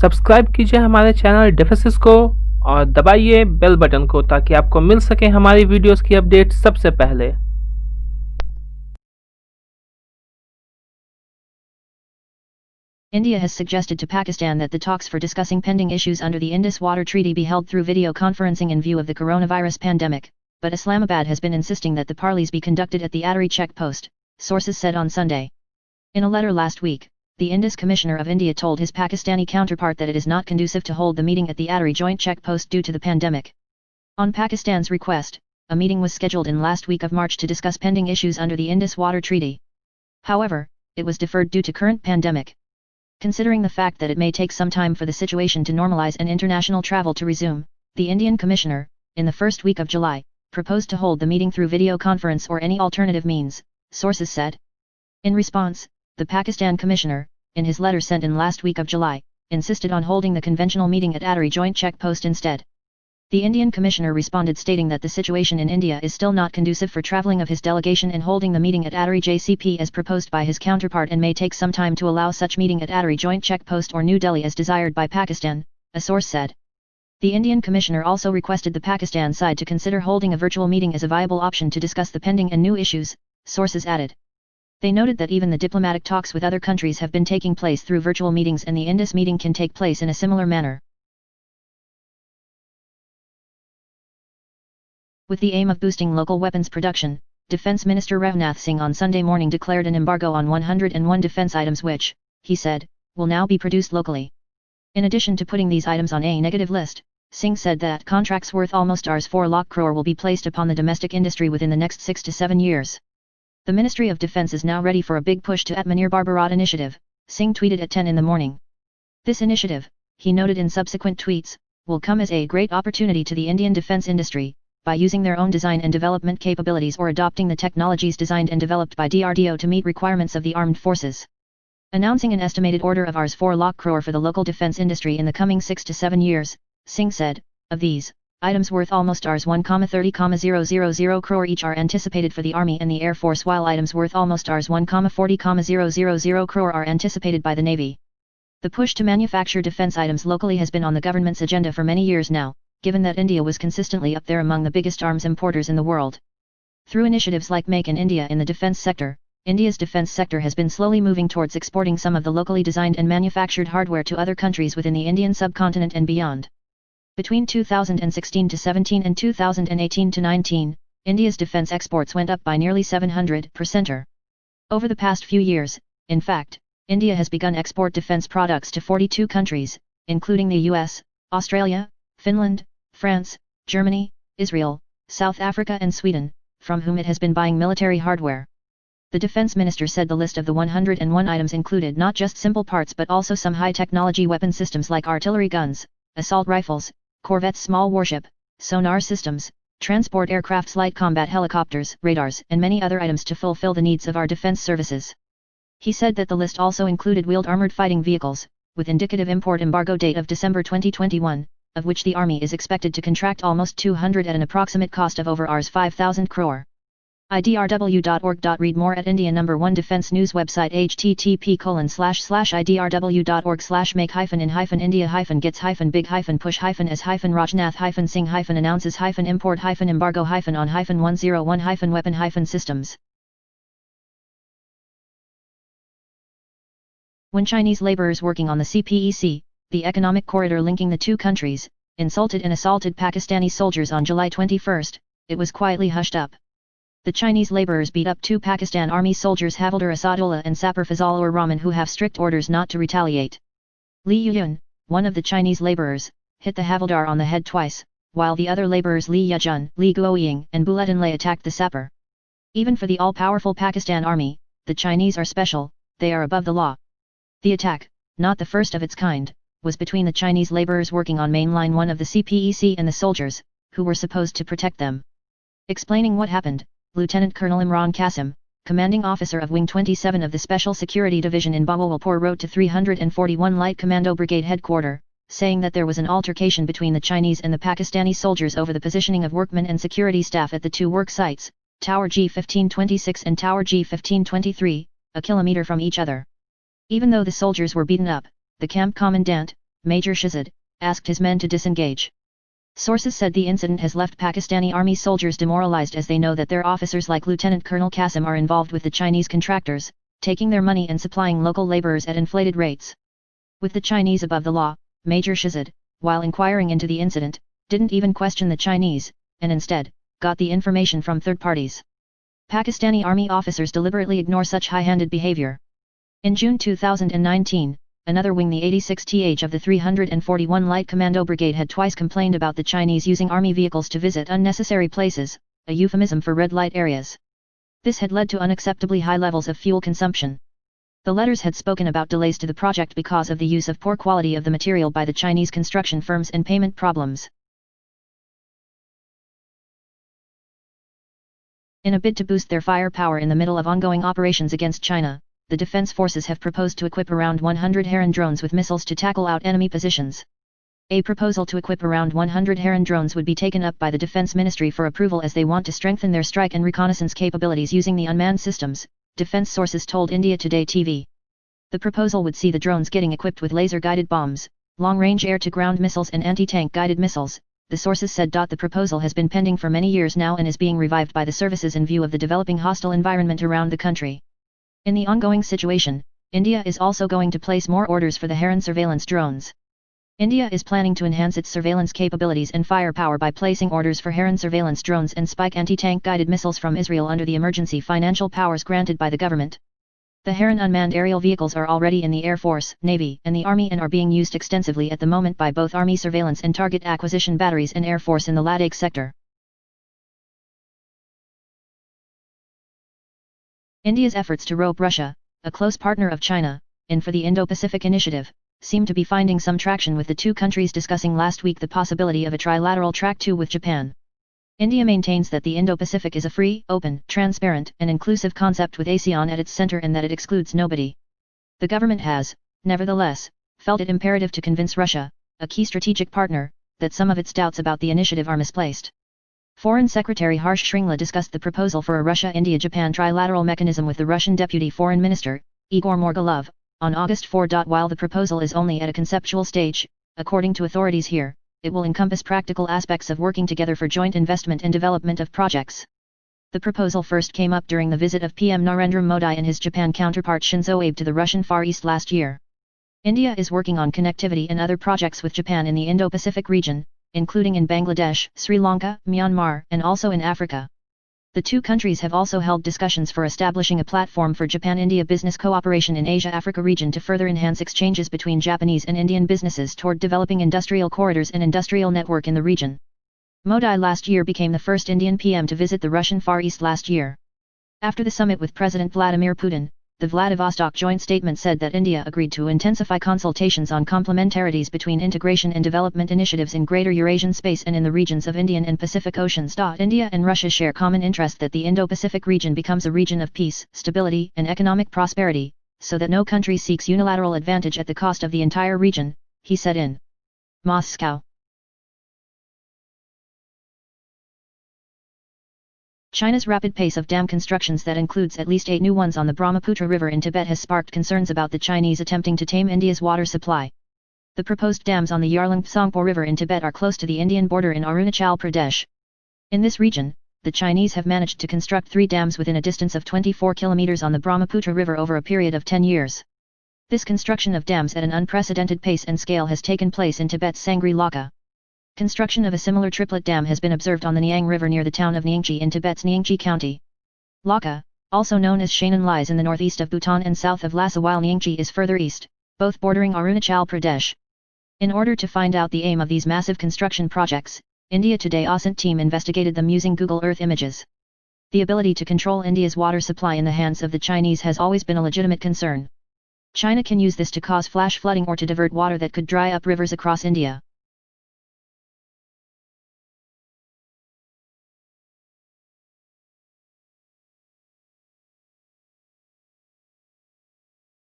Subscribe कीजिए हमारे channel डिफेसिस को और दबाइए बेल बटन को ताकि आपको मिल सके हमारी वीडियोस की अपडेट सबसे पहले। India has suggested to Pakistan that the talks for discussing pending issues under the Indus Water Treaty be held through video conferencing in view of the coronavirus pandemic, but Islamabad has been insisting that the parleys be conducted at the Attari checkpost, sources said on Sunday. In a letter last week, the Indus Commissioner of India told his Pakistani counterpart that it is not conducive to hold the meeting at the Attari joint checkpost due to the pandemic. On Pakistan's request, a meeting was scheduled in last week of March to discuss pending issues under the Indus Water Treaty. However, it was deferred due to current pandemic. Considering the fact that it may take some time for the situation to normalize and international travel to resume, the Indian Commissioner, in the first week of July, proposed to hold the meeting through video conference or any alternative means, sources said. In response, the Pakistan Commissioner, in his letter sent in last week of July, insisted on holding the conventional meeting at Attari joint checkpost instead. The Indian Commissioner responded stating that the situation in India is still not conducive for travelling of his delegation and holding the meeting at Attari JCP as proposed by his counterpart and may take some time to allow such meeting at Attari joint checkpost or New Delhi as desired by Pakistan, a source said. The Indian Commissioner also requested the Pakistan side to consider holding a virtual meeting as a viable option to discuss the pending and new issues, sources added. They noted that even the diplomatic talks with other countries have been taking place through virtual meetings and the Indus meeting can take place in a similar manner. With the aim of boosting local weapons production, Defence Minister Rajnath Singh on Sunday morning declared an embargo on 101 defence items which, he said, will now be produced locally. In addition to putting these items on a negative list, Singh said that contracts worth almost Rs 4 lakh crore will be placed upon the domestic industry within the next 6 to 7 years. The Ministry of Defence is now ready for a big push to Atmanirbhar Bharat initiative, Singh tweeted at 10 in the morning. This initiative, he noted in subsequent tweets, will come as a great opportunity to the Indian defence industry, by using their own design and development capabilities or adopting the technologies designed and developed by DRDO to meet requirements of the armed forces. Announcing an estimated order of Rs 4 lakh crore for the local defence industry in the coming 6 to 7 years, Singh said, of these, items worth almost Rs 1,30,000 crore each are anticipated for the Army and the Air Force while items worth almost Rs 1,40,000 crore are anticipated by the Navy. The push to manufacture defence items locally has been on the government's agenda for many years now, given that India was consistently up there among the biggest arms importers in the world. Through initiatives like Make in India in the defence sector, India's defence sector has been slowly moving towards exporting some of the locally designed and manufactured hardware to other countries within the Indian subcontinent and beyond. Between 2016 to 17 and 2018 to 19, India's defence exports went up by nearly 700%. Over the past few years, in fact, India has begun export defence products to 42 countries, including the US, Australia, Finland, France, Germany, Israel, South Africa and Sweden, from whom it has been buying military hardware. The defense minister said the list of the 101 items included not just simple parts but also some high-technology weapon systems like artillery guns, assault rifles, corvettes small warship, sonar systems, transport aircrafts light combat helicopters, radars and many other items to fulfill the needs of our defense services. He said that the list also included wheeled armored fighting vehicles, with indicative import embargo date of December 2021, of which the Army is expected to contract almost 200 at an approximate cost of over Rs 5,000 crore. idrw.org. Read more at India No. 1 Defence News website http://idrw.org/make-in-India-India-gets-big-push-hafen-on-101-weapon-systems. When Chinese laborers working on the CPEC, the economic corridor linking the two countries, insulted and assaulted Pakistani soldiers on July 21, it was quietly hushed up. The Chinese laborers beat up two Pakistan Army soldiers Havildar Asadullah and Sapper Fazalur Rahman who have strict orders not to retaliate. Li Yuyun, one of the Chinese laborers, hit the Havildar on the head twice, while the other laborers Li Yajun, Li Guoying and Buletinlay attacked the sapper. Even for the all-powerful Pakistan Army, the Chinese are special, they are above the law. The attack, not the first of its kind, was between the Chinese laborers working on Main Line 1 of the CPEC and the soldiers, who were supposed to protect them. Explaining what happened, Lieutenant Colonel Imran Qasim, commanding officer of Wing 27 of the Special Security Division in Bahawalpur wrote to 341 Light Commando Brigade Headquarters, saying that there was an altercation between the Chinese and the Pakistani soldiers over the positioning of workmen and security staff at the two work sites, Tower G1526 and Tower G1523, a kilometer from each other. Even though the soldiers were beaten up, the camp commandant, Major Shahzad, asked his men to disengage. Sources said the incident has left Pakistani army soldiers demoralized as they know that their officers like Lieutenant Colonel Qasim are involved with the Chinese contractors, taking their money and supplying local laborers at inflated rates. With the Chinese above the law, Major Shahzad, while inquiring into the incident, didn't even question the Chinese, and instead, got the information from third parties. Pakistani army officers deliberately ignore such high-handed behavior. In June 2019, another wing, the 86th of the 341 Light Commando Brigade, had twice complained about the Chinese using army vehicles to visit unnecessary places, a euphemism for red light areas. This had led to unacceptably high levels of fuel consumption. The letters had spoken about delays to the project because of the use of poor quality of the material by the Chinese construction firms and payment problems. In a bid to boost their firepower in the middle of ongoing operations against China, the defense forces have proposed to equip around 100 Heron drones with missiles to tackle out enemy positions. A proposal to equip around 100 Heron drones would be taken up by the Defense Ministry for approval as they want to strengthen their strike and reconnaissance capabilities using the unmanned systems, defense sources told India Today TV. The proposal would see the drones getting equipped with laser-guided bombs, long-range air-to-ground missiles and anti-tank guided missiles, the sources said. The proposal has been pending for many years now and is being revived by the services in view of the developing hostile environment around the country. In the ongoing situation, India is also going to place more orders for the Heron surveillance drones. India is planning to enhance its surveillance capabilities and firepower by placing orders for Heron surveillance drones and Spike anti-tank guided missiles from Israel under the emergency financial powers granted by the government. The Heron unmanned aerial vehicles are already in the Air Force, Navy, and the Army and are being used extensively at the moment by both Army surveillance and target acquisition batteries and Air Force in the Ladakh sector. India's efforts to rope Russia, a close partner of China, in for the Indo-Pacific Initiative, seem to be finding some traction, with the two countries discussing last week the possibility of a trilateral track 2 with Japan. India maintains that the Indo-Pacific is a free, open, transparent, and inclusive concept with ASEAN at its center and that it excludes nobody. The government has, nevertheless, felt it imperative to convince Russia, a key strategic partner, that some of its doubts about the initiative are misplaced. Foreign Secretary Harsh Shringla discussed the proposal for a Russia-India-Japan trilateral mechanism with the Russian Deputy Foreign Minister, Igor Morgulov, on August 4. While the proposal is only at a conceptual stage, according to authorities here, it will encompass practical aspects of working together for joint investment and development of projects. The proposal first came up during the visit of PM Narendra Modi and his Japan counterpart Shinzo Abe to the Russian Far East last year. India is working on connectivity and other projects with Japan in the Indo-Pacific region, including in Bangladesh, Sri Lanka, Myanmar, and also in Africa. The two countries have also held discussions for establishing a platform for Japan-India business cooperation in Asia-Africa region to further enhance exchanges between Japanese and Indian businesses toward developing industrial corridors and industrial network in the region. Modi last year became the first Indian PM to visit the Russian Far East last year. After the summit with President Vladimir Putin, the Vladivostok joint statement said that India agreed to intensify consultations on complementarities between integration and development initiatives in Greater Eurasian space and in the regions of Indian and Pacific Oceans. India and Russia share common interest that the Indo-Pacific region becomes a region of peace, stability, and economic prosperity, so that no country seeks unilateral advantage at the cost of the entire region, he said in Moscow. China's rapid pace of dam constructions that includes at least 8 new ones on the Brahmaputra River in Tibet has sparked concerns about the Chinese attempting to tame India's water supply. The proposed dams on the Yarlung Tsangpo River in Tibet are close to the Indian border in Arunachal Pradesh. In this region, the Chinese have managed to construct 3 dams within a distance of 24 kilometers on the Brahmaputra River over a period of 10 years. This construction of dams at an unprecedented pace and scale has taken place in Tibet's Sangri Laka. Construction of a similar triplet dam has been observed on the Niang River near the town of Nyingchi in Tibet's Nyingchi County. Laka, also known as Shannon, lies in the northeast of Bhutan and south of Lhasa, while Nyingchi is further east, both bordering Arunachal Pradesh. In order to find out the aim of these massive construction projects, India Today OSINT team investigated them using Google Earth images. The ability to control India's water supply in the hands of the Chinese has always been a legitimate concern. China can use this to cause flash flooding or to divert water that could dry up rivers across India.